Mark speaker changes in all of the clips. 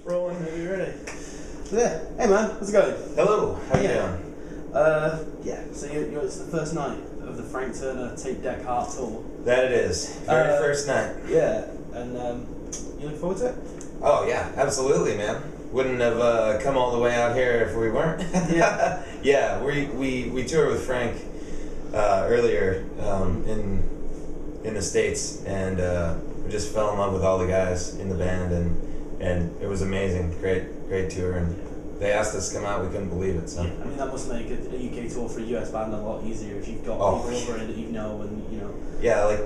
Speaker 1: Rolling. Are you ready? So yeah. Hey man, how's it going?
Speaker 2: Hello. How you doing?
Speaker 1: Yeah. So it's the first night of the Frank Turner Tape Deck Heart Tour.
Speaker 2: That it is. Very first night.
Speaker 1: Yeah. And you looking forward to it?
Speaker 2: Oh yeah, absolutely, man. Wouldn't have come all the way out here if we weren't.
Speaker 1: Yeah.
Speaker 2: Yeah. We toured with Frank earlier in the States, and we just fell in love with all the guys in the band, and it was amazing. Great tour, and they asked us to come out. We couldn't believe it. So
Speaker 1: yeah, I mean, that must make a UK tour for a US band a lot easier if you've got people over it that you know, and you know.
Speaker 2: Yeah, like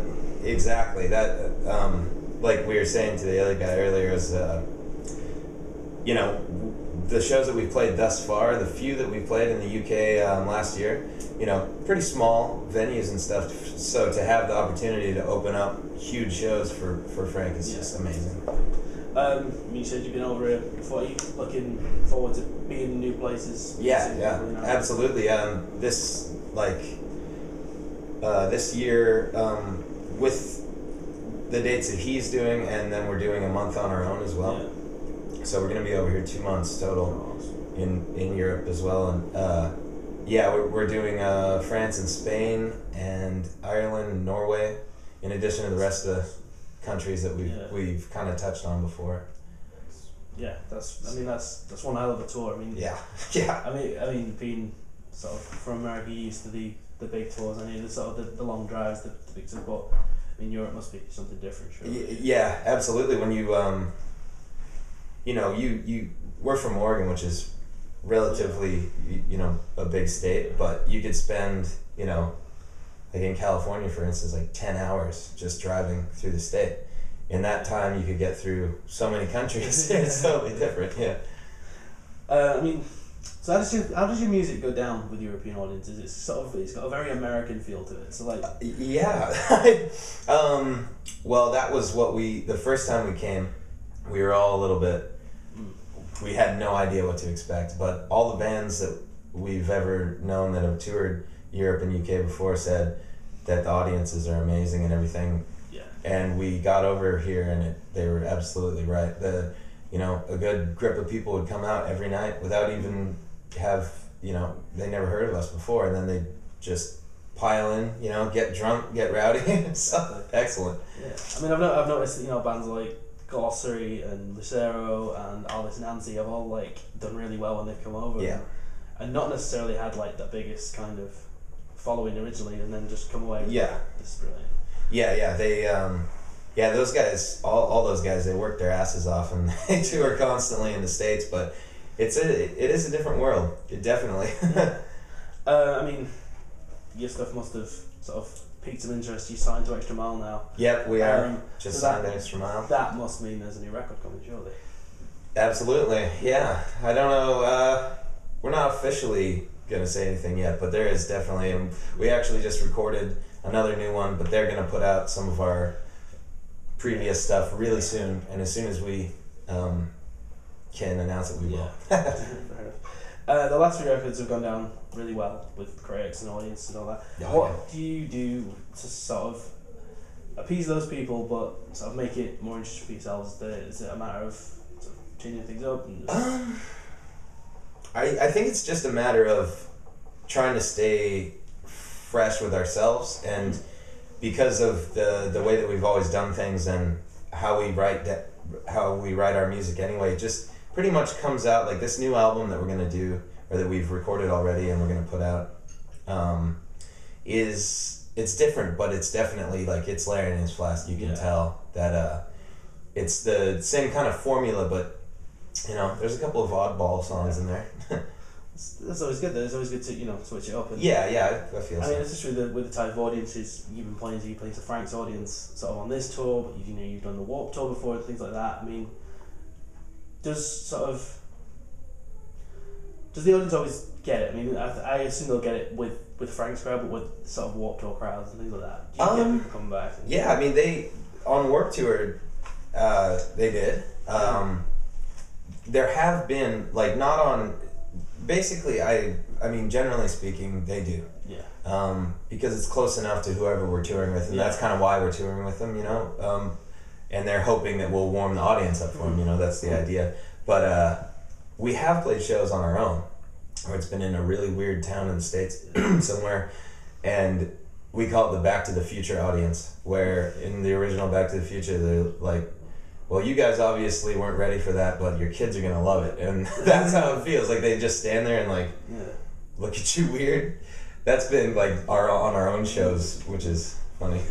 Speaker 2: exactly that. Like we were saying to the other guy earlier, is you know, the shows that we've played thus far, the few that we played in the UK last year, you know, pretty small venues and stuff. So to have the opportunity to open up huge shows for Frank is just amazing.
Speaker 1: You said you've been over here before. Are you looking forward to being in new places?
Speaker 2: Yeah,
Speaker 1: you know?
Speaker 2: Absolutely. This year with the dates that he's doing, and then we're doing a month on our own as well.
Speaker 1: Yeah.
Speaker 2: So we're going to be over here 2 months total in Europe as well, and yeah, we're doing France and Spain and Ireland and Norway, in addition to the rest of the countries that we've kind of touched on before.
Speaker 1: Yeah, that's one hell of a tour. I mean,
Speaker 2: yeah.
Speaker 1: I mean, being sort of from America, used to the big tours. I mean, the sort of the long drives, the big tours, but I mean, Europe must be something different, sure.
Speaker 2: Yeah, absolutely. When you you know, we're from Oregon, which is relatively, you know, a big state, but you could spend, you know, like in California, for instance, like 10 hours just driving through the state. In that time, you could get through so many countries. It's totally different, yeah.
Speaker 1: I mean, so how does your music go down with European audiences? It's got a very American feel to it. So like,
Speaker 2: yeah, well, that was what the first time we came, we were all a little bit. We had no idea what to expect, but all the bands that we've ever known that have toured Europe and UK before said that the audiences are amazing and everything.
Speaker 1: Yeah. And
Speaker 2: we got over here, and they were absolutely right. You know, a good grip of people would come out every night without even they never heard of us before, and then they just pile in, you know, get drunk, get rowdy. So, excellent.
Speaker 1: Yeah. I mean, I've noticed, you know, bands like Glossary and Lucero and Alice Nancy have all like done really well when they've come over.
Speaker 2: Yeah.
Speaker 1: And not necessarily had like the biggest kind of following originally, and then just come away.
Speaker 2: Yeah.
Speaker 1: This is brilliant.
Speaker 2: Yeah. They those guys, all those guys, they work their asses off, and they tour constantly in the States, but it is a different world. It definitely.
Speaker 1: I mean, your stuff must have sort of piqued some interest. You signed to Xtra Mile now.
Speaker 2: Yep, we are. Just signed to Xtra Mile.
Speaker 1: That must mean there's a new record coming, surely.
Speaker 2: Absolutely, yeah. I don't know, we're not officially going to say anything yet, but there is definitely, and we actually just recorded another new one, but they're going to put out some of our previous stuff really soon, and as soon as we can announce it, we will.
Speaker 1: Fair enough. The last 3 records have gone down really well with critics and audience and all that. What do you do to sort of appease those people, but sort of make it more interesting for yourselves? Is it a matter of sort of changing things up? And
Speaker 2: I think it's just a matter of trying to stay fresh with ourselves, and because of the way that we've always done things and how we write our music anyway, it just pretty much comes out like this new album that we're going to do, or that we've recorded already and we're going to put out, it's different, but it's definitely like it's Larry and His Flask. You can tell that it's the same kind of formula, but you know, there's a couple of oddball songs in there.
Speaker 1: That's always good though. It's always good to, you know, switch it up. And
Speaker 2: Yeah, I feel so.
Speaker 1: I mean, it's just with the type of audiences you've been playing to. You played to Frank's audience sort of on this tour, but you've done the Warped Tour before and things like that. I mean, does the audience always get it? I mean, I assume they'll get it with Frank's crowd, but with sort of Warped Tour crowds and things like that. Do you get people coming back?
Speaker 2: Yeah, I mean, they on Warped Tour, they did. There have been not on. Basically, I mean, generally speaking, they do.
Speaker 1: Yeah.
Speaker 2: Because it's close enough to whoever we're touring with, and that's kind of why we're touring with them, you know. and they're hoping that we'll warm the audience up for them. You know, that's the idea. But we have played shows on our own, or it's been in a really weird town in the States somewhere, and we call it the Back to the Future audience, where in the original Back to the Future, they're like, well, you guys obviously weren't ready for that, but your kids are going to love it. And that's how it feels. Like, they just stand there and, like, look at you weird. That's been, like, on our own shows, which is funny.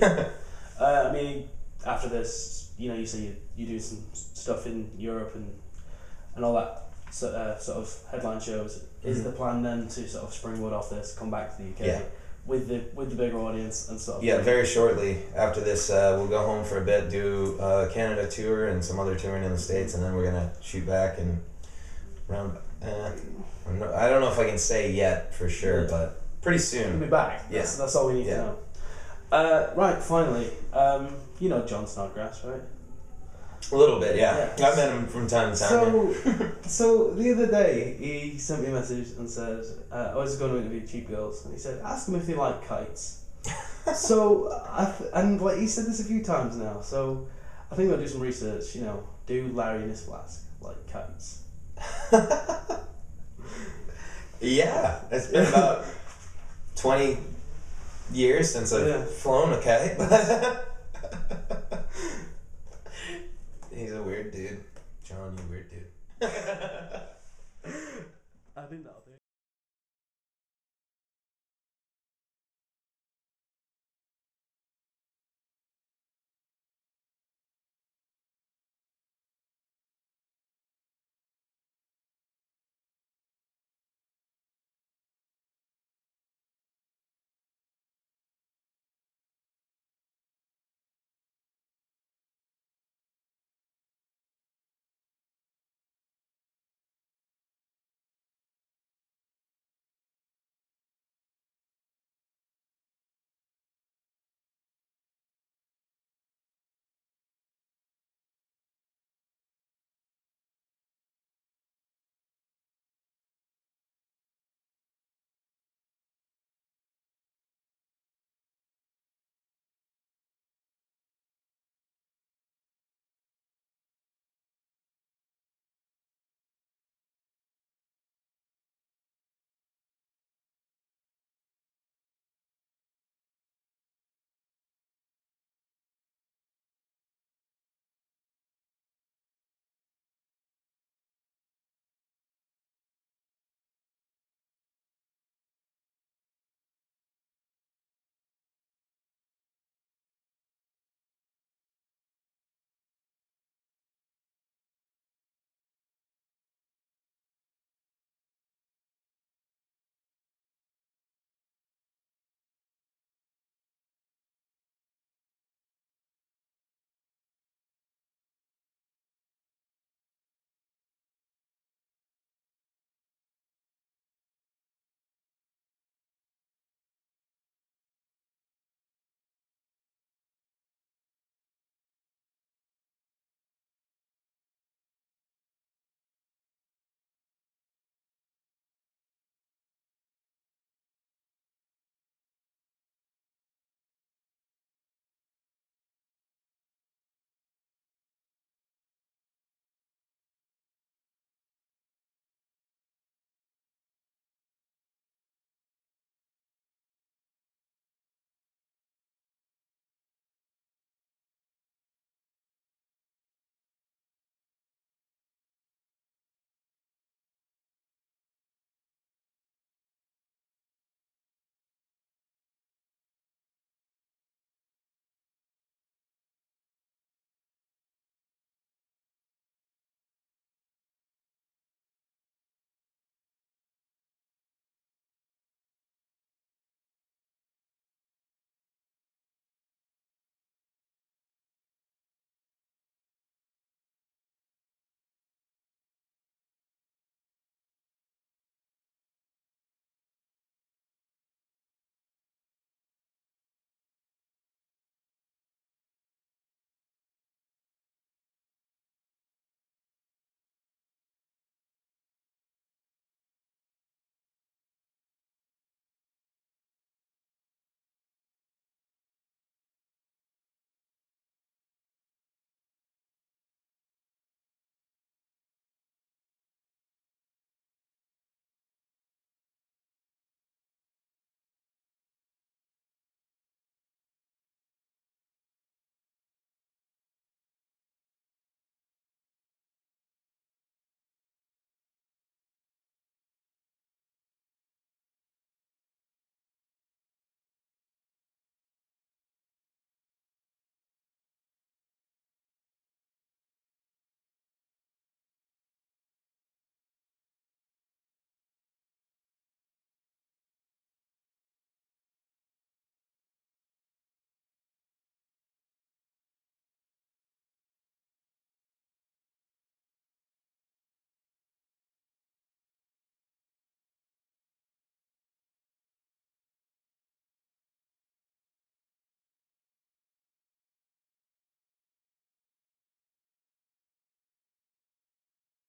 Speaker 1: I mean, after this, you know, you say you do some stuff in Europe and all that sort of headline shows. Is the plan then to sort of springboard off this, come back to the UK with the bigger audience and stuff?
Speaker 2: Yeah, very shortly after this, we'll go home for a bit, do a Canada tour and some other touring in the States, and then we're gonna shoot back and round. I don't know if I can say yet for sure, but pretty soon.
Speaker 1: We'll be back.
Speaker 2: Yeah.
Speaker 1: That's all we need to know. Right, finally, you know John Snodgrass, right?
Speaker 2: A little bit, yeah. I've met him from time to time.
Speaker 1: So the other day he sent me a message and said, I was going to interview cheap girls, and he said, ask them if they like kites. So and like he said this a few times now. So I think I'll do some research. You know, do Larry and His Flask like kites?
Speaker 2: Yeah, it's been about 20 years since I've flown a kite.